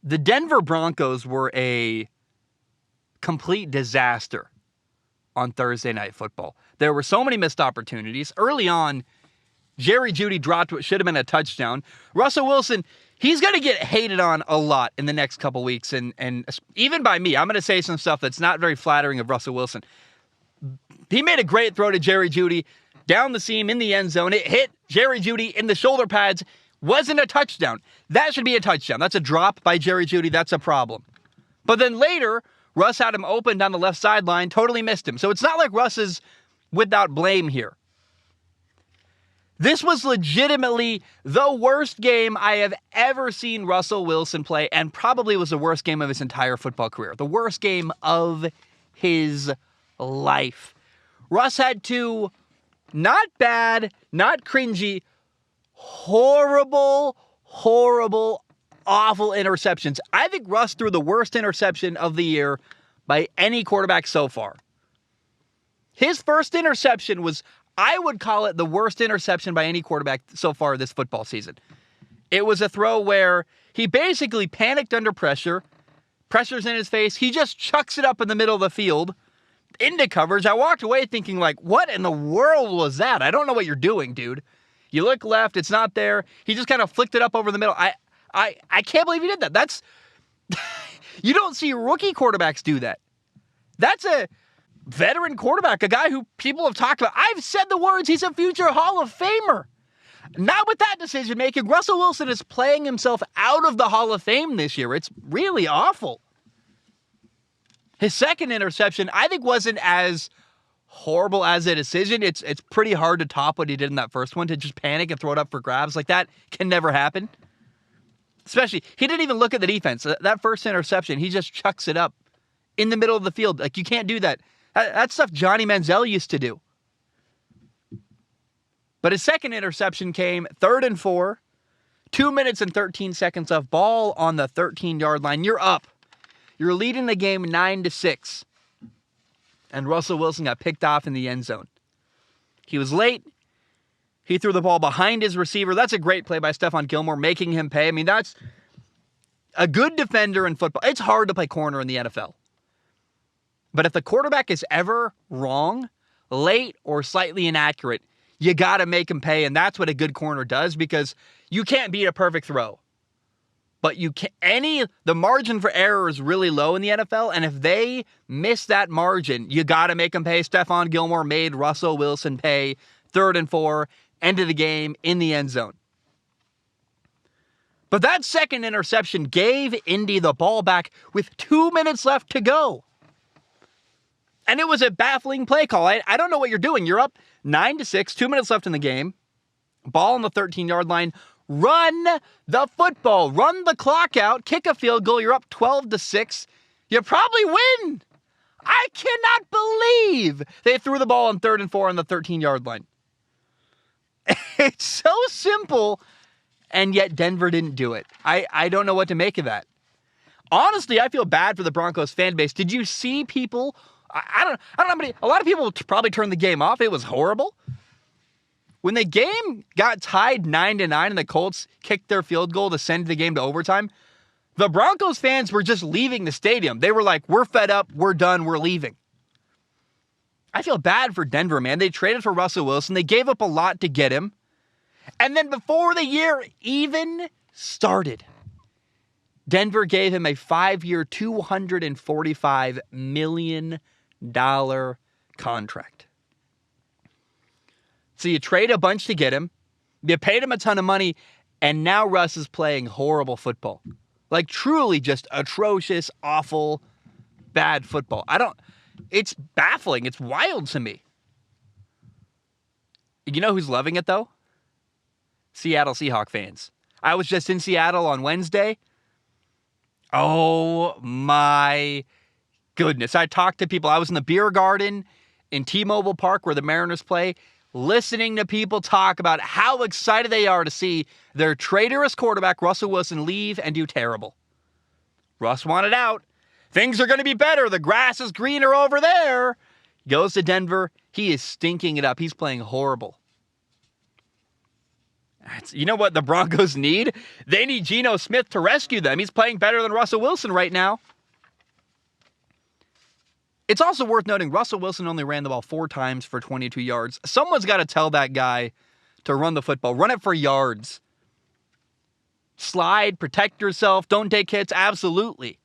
The Denver Broncos were a complete disaster on Thursday Night Football. There were so many missed opportunities. Early on, Jerry Jeudy dropped what should have been a touchdown. Russell Wilson, he's going to get hated on a lot in the next couple weeks, and even by me. I'm going to say some stuff that's not very flattering of Russell Wilson. He made a great throw to Jerry Jeudy down the seam in the end zone. It hit Jerry Jeudy in the shoulder pads. Wasn't a touchdown. That should be a touchdown. That's a drop by Jerry Jeudy. That's a problem. But then later, Russ had him open down the left sideline, totally missed him. So it's not like Russ is without blame here. This was legitimately the worst game I have ever seen Russell Wilson play, and probably was the worst game of his entire football career. The worst game of his life. Russ had two not bad, not cringy, horrible, awful interceptions. I think Russ threw the worst interception of the year by any quarterback so far. His first interception was, I would call it the worst interception by any quarterback so far this football season. It was a throw where he basically panicked under pressure. Pressure's in his face. He just chucks it up in the middle of the field into coverage. I walked away thinking, like, what in the world was that? I don't know what you're doing, dude. You look left, it's not there. He just kind of flicked it up over the middle. I can't believe he did that. That's you don't see rookie quarterbacks do that. That's a veteran quarterback, a guy who people have talked about. I've said the words, he's a future Hall of Famer. Not with that decision making. Russell Wilson is playing himself out of the Hall of Fame this year. It's really awful. His second interception, I think, wasn't as horrible as a decision. It's pretty hard to top what he did in that first one, to just panic and throw it up for grabs. Like, that can never happen. Especially, he didn't even look at the defense. That first interception, he just chucks it up in the middle of the field. Like, you can't do that. That's stuff Johnny Manziel used to do. But his second interception came 3rd and 4, 2 minutes and 13 seconds of ball on the 13-yard line. You're up. You're leading the game 9-6. And Russell Wilson got picked off in the end zone. He was late. He threw the ball behind his receiver. That's a great play by Stephon Gilmore, making him pay. I mean, that's a good defender in football. It's hard to play corner in the NFL. But if the quarterback is ever wrong, late, or slightly inaccurate, you got to make him pay. And that's what a good corner does, because you can't beat a perfect throw. But you can the margin for error is really low in the NFL, and if they miss that margin, you got to make them pay. Stephon Gilmore made Russell Wilson pay. 3rd and 4, end of the game, in the end zone. But that second interception gave Indy the ball back with 2 minutes left to go. And it was a baffling play call. I don't know what you're doing. You're up 9-6, 2 minutes left in the game. Ball on the 13-yard line. Run the football. Run the clock out. Kick a field goal. You're up 12-6. You probably win. I cannot believe they threw the ball on 3rd and 4 on the 13-yard line. It's so simple, and yet Denver didn't do it. I don't know what to make of that. Honestly, I feel bad for the Broncos fan base. Did you see people? I don't know how many. A lot of people probably turned the game off. It was horrible. When the game got tied 9-9 and the Colts kicked their field goal to send the game to overtime, the Broncos fans were just leaving the stadium. They were like, we're fed up, we're done, we're leaving. I feel bad for Denver, man. They traded for Russell Wilson. They gave up a lot to get him. And then before the year even started, Denver gave him a 5-year, $245 million contract. So you trade a bunch to get him, you paid him a ton of money, and now Russ is playing horrible football. Like, truly just atrocious, awful, bad football. It's baffling. It's wild to me. You know who's loving it, though? Seattle Seahawks fans. I was just in Seattle on Wednesday. Oh, my goodness. I talked to people. I was in the beer garden in T-Mobile Park where the Mariners play, listening to people talk about how excited they are to see their traitorous quarterback, Russell Wilson, leave and do terrible. Russ wanted out. Things are going to be better. The grass is greener over there. Goes to Denver. He is stinking it up. He's playing horrible. You know what the Broncos need? They need Geno Smith to rescue them. He's playing better than Russell Wilson right now. It's also worth noting Russell Wilson only ran the ball 4 times for 22 yards. Someone's got to tell that guy to run the football. Run it for yards. Slide, protect yourself, don't take hits, absolutely.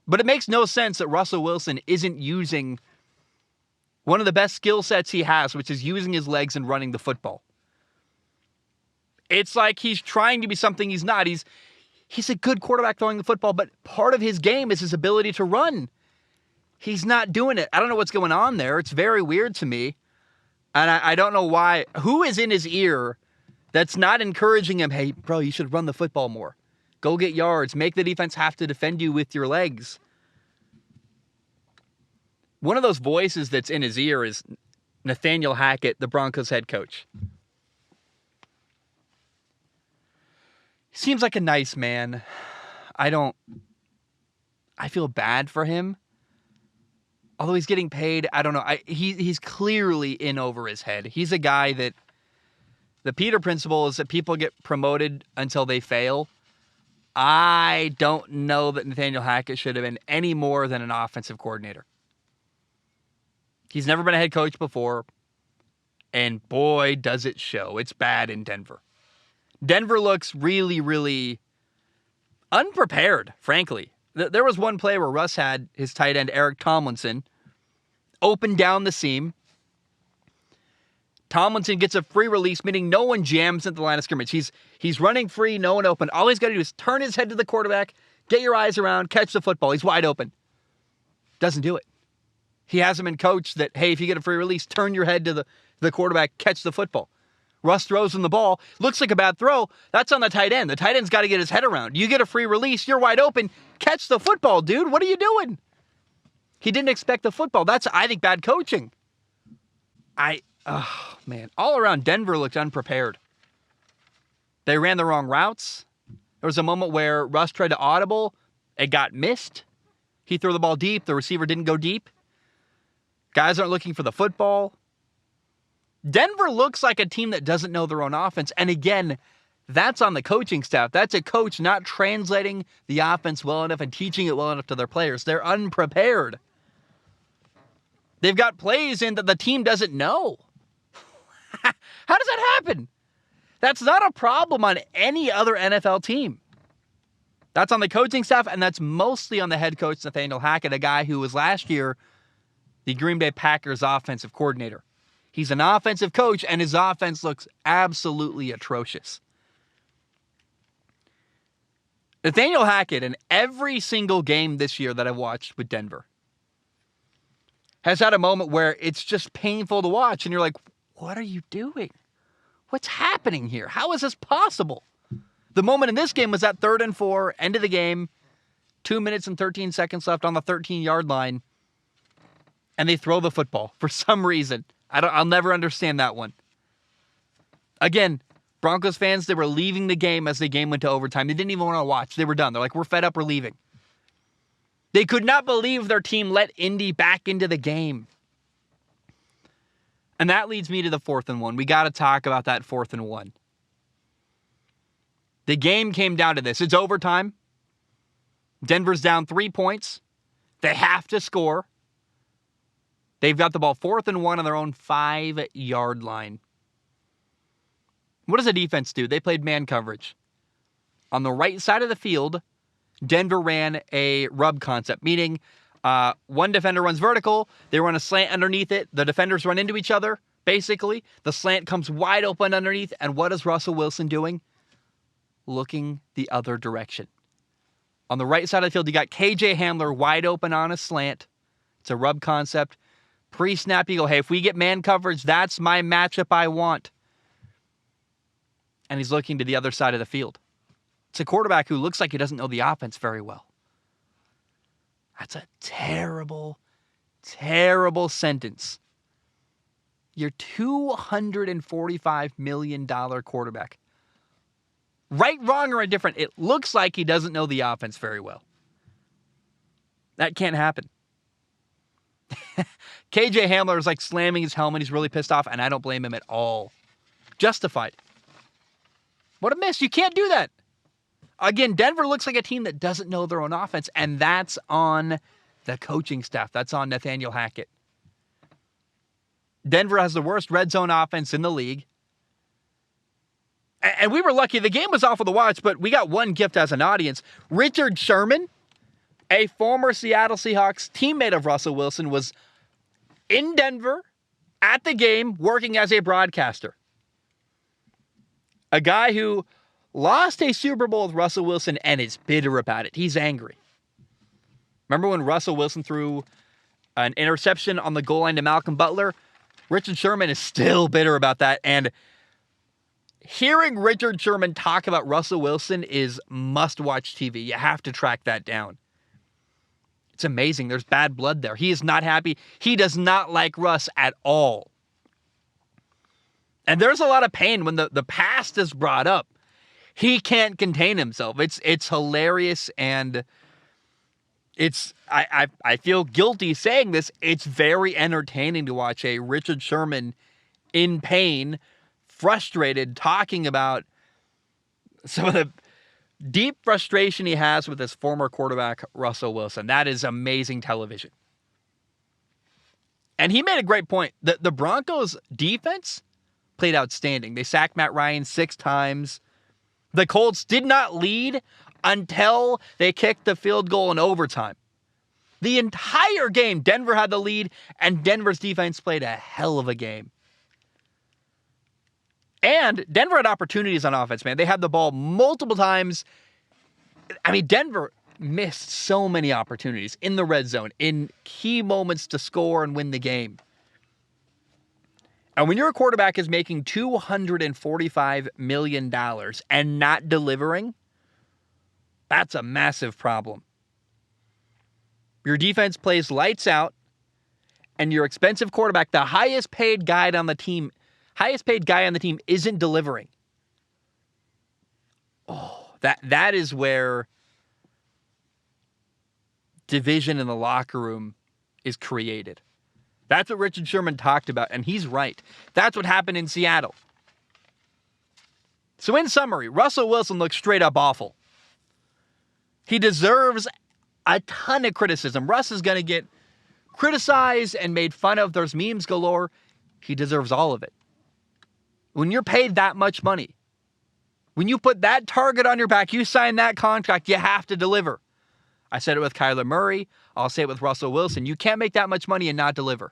But it makes no sense that Russell Wilson isn't using one of the best skill sets he has, which is using his legs and running the football. It's like he's trying to be something he's not. He's a good quarterback throwing the football, but part of his game is his ability to run. He's not doing it. I don't know what's going on there. It's very weird to me. And I don't know why. Who is in his ear that's not encouraging him, hey, bro, you should run the football more. Go get yards. Make the defense have to defend you with your legs. One of those voices that's in his ear is Nathaniel Hackett, the Broncos head coach. He seems like a nice man. I feel bad for him. Although he's getting paid, I don't know. He's clearly in over his head. He's a guy that the Peter principle is that people get promoted until they fail. I don't know that Nathaniel Hackett should have been any more than an offensive coordinator. He's never been a head coach before, and boy, does it show. It's bad in Denver. Denver looks really, really unprepared, frankly. There was one play where Russ had his tight end, Eric Tomlinson, open down the seam. Tomlinson gets a free release, meaning no one jams at the line of scrimmage. He's running free, no one open. All he's got to do is turn his head to the quarterback, get your eyes around, catch the football. He's wide open. Doesn't do it. He hasn't been coached that, hey, if you get a free release, turn your head to the quarterback, catch the football. Russ throws him the ball. Looks like a bad throw. That's on the tight end. The tight end's got to get his head around. You get a free release. You're wide open. Catch the football, dude. What are you doing? He didn't expect the football. That's, I think, bad coaching. Oh, man. All around, Denver looked unprepared. They ran the wrong routes. There was a moment where Russ tried to audible. It got missed. He threw the ball deep. The receiver didn't go deep. Guys aren't looking for the football. Denver looks like a team that doesn't know their own offense. And again, that's on the coaching staff. That's a coach not translating the offense well enough and teaching it well enough to their players. They're unprepared. They've got plays in that the team doesn't know. How does that happen? That's not a problem on any other NFL team. That's on the coaching staff, and that's mostly on the head coach, Nathaniel Hackett, a guy who was last year the Green Bay Packers offensive coordinator. He's an offensive coach, and his offense looks absolutely atrocious. Nathaniel Hackett, in every single game this year that I've watched with Denver, has had a moment where it's just painful to watch, and you're like, what are you doing? What's happening here? How is this possible? The moment in this game was that 3rd and 4, end of the game, 2 minutes and 13 seconds left on the 13-yard line, and they throw the football for some reason. I'll never understand that one. Again, Broncos fans, they were leaving the game as the game went to overtime. They didn't even want to watch. They were done. They're like, we're fed up, we're leaving. They could not believe their team let Indy back into the game. And that leads me to the 4th and 1. We got to talk about that 4th and 1. The game came down to this. It's overtime. Denver's down 3 points. They have to score. They've got the ball 4th and 1 on their own 5-yard line. What does the defense do? They played man coverage. On the right side of the field, Denver ran a rub concept, meaning one defender runs vertical, they run a slant underneath it, the defenders run into each other, basically. The slant comes wide open underneath, and what is Russell Wilson doing? Looking the other direction. On the right side of the field, you got KJ Hamler wide open on a slant. It's a rub concept. Pre-snap, you go, hey, if we get man coverage, that's my matchup I want. And he's looking to the other side of the field. It's a quarterback who looks like he doesn't know the offense very well. That's a terrible, terrible sentence. Your $245 million quarterback. Right, wrong, or indifferent, it looks like he doesn't know the offense very well. That can't happen. KJ Hamler is like slamming his helmet. He's really pissed off, and I don't blame him at all. Justified. What a miss. You can't do that. Again, Denver looks like a team that doesn't know their own offense, and that's on the coaching staff. That's on Nathaniel Hackett. Denver has the worst red zone offense in the league. And we were lucky. The game was awful to watch, but we got one gift as an audience. Richard Sherman, a former Seattle Seahawks teammate of Russell Wilson, was in Denver at the game working as a broadcaster. A guy who lost a Super Bowl with Russell Wilson and is bitter about it. He's angry. Remember when Russell Wilson threw an interception on the goal line to Malcolm Butler? Richard Sherman is still bitter about that. And hearing Richard Sherman talk about Russell Wilson is must-watch TV. You have to track that down. It's amazing. There's bad blood there. He is not happy. He does not like Russ at all. And there's a lot of pain when the past is brought up. He can't contain himself. It's hilarious, and I feel guilty saying this. It's very entertaining to watch a Richard Sherman in pain, frustrated, talking about some of the deep frustration he has with his former quarterback, Russell Wilson. That is amazing television. And he made a great point. The Broncos defense played outstanding. They sacked Matt Ryan 6 times. The Colts did not lead until they kicked the field goal in overtime. The entire game, Denver had the lead, and Denver's defense played a hell of a game. And Denver had opportunities on offense, man. They had the ball multiple times. I mean, Denver missed so many opportunities in the red zone, in key moments to score and win the game. And when your quarterback is making $245 million and not delivering, that's a massive problem. Your defense plays lights out, and your expensive quarterback, the highest paid guy on the team, isn't delivering. Oh, that is where division in the locker room is created. That's what Richard Sherman talked about, and he's right. That's what happened in Seattle. So in summary, Russell Wilson looks straight up awful. He deserves a ton of criticism. Russ is going to get criticized and made fun of. There's memes galore. He deserves all of it. When you're paid that much money, when you put that target on your back, you sign that contract, you have to deliver. I said it with Kyler Murray. I'll say it with Russell Wilson. You can't make that much money and not deliver.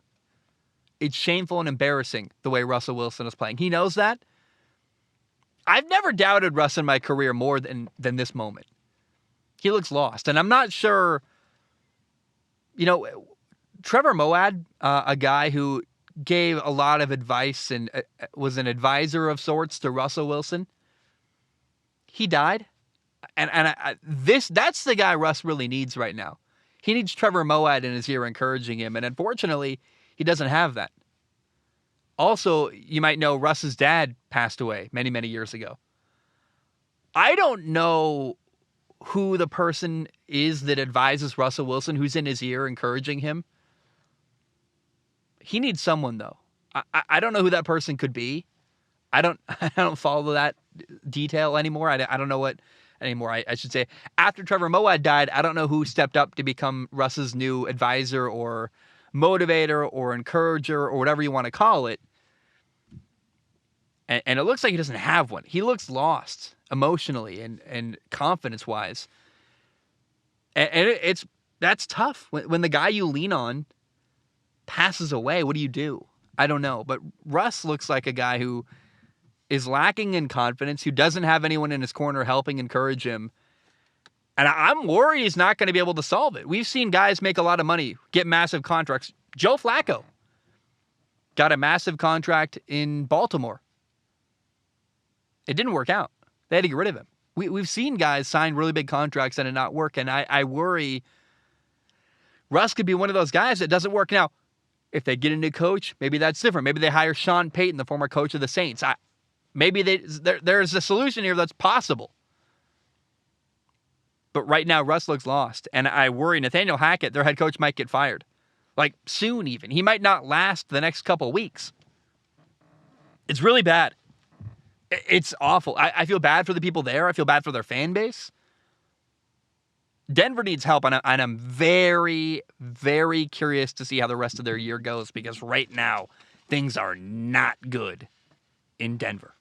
It's shameful and embarrassing the way Russell Wilson is playing. He knows that. I've never doubted Russ in my career more than this moment. He looks lost. And I'm not sure, Trevor Moawad, a guy who gave a lot of advice and was an advisor of sorts to Russell Wilson, he died. And that's the guy Russ really needs right now. He needs Trevor Moawad in his ear encouraging him, and unfortunately, he doesn't have that. Also, you might know Russ's dad passed away many, many years ago. I don't know who the person is that advises Russell Wilson, who's in his ear encouraging him. He needs someone, though. I don't know who that person could be. I don't follow that detail anymore. I don't know what anymore. I should say, after Trevor Moawad died, I don't know who stepped up to become Russ's new advisor or motivator or encourager or whatever you want to call it. And it looks like he doesn't have one. He looks lost emotionally and confidence-wise. And that's tough. When the guy you lean on passes away, what do you do? I don't know. But Russ looks like a guy who is lacking in confidence, who doesn't have anyone in his corner helping encourage him. And I'm worried he's not going to be able to solve it. We've seen guys make a lot of money, get massive contracts. Joe Flacco got a massive contract in Baltimore. It didn't work out. They had to get rid of him. We've seen guys sign really big contracts and it not work, and I worry Russ could be one of those guys that doesn't work. Now, if they get a new coach, maybe that's different. Maybe they hire Sean Payton, the former coach of the Saints. Maybe there's a solution here that's possible. But right now, Russ looks lost. And I worry Nathaniel Hackett, their head coach, might get fired. Like, soon even. He might not last the next couple weeks. It's really bad. It's awful. I feel bad for the people there. I feel bad for their fan base. Denver needs help, and I'm very, very curious to see how the rest of their year goes because right now, things are not good in Denver.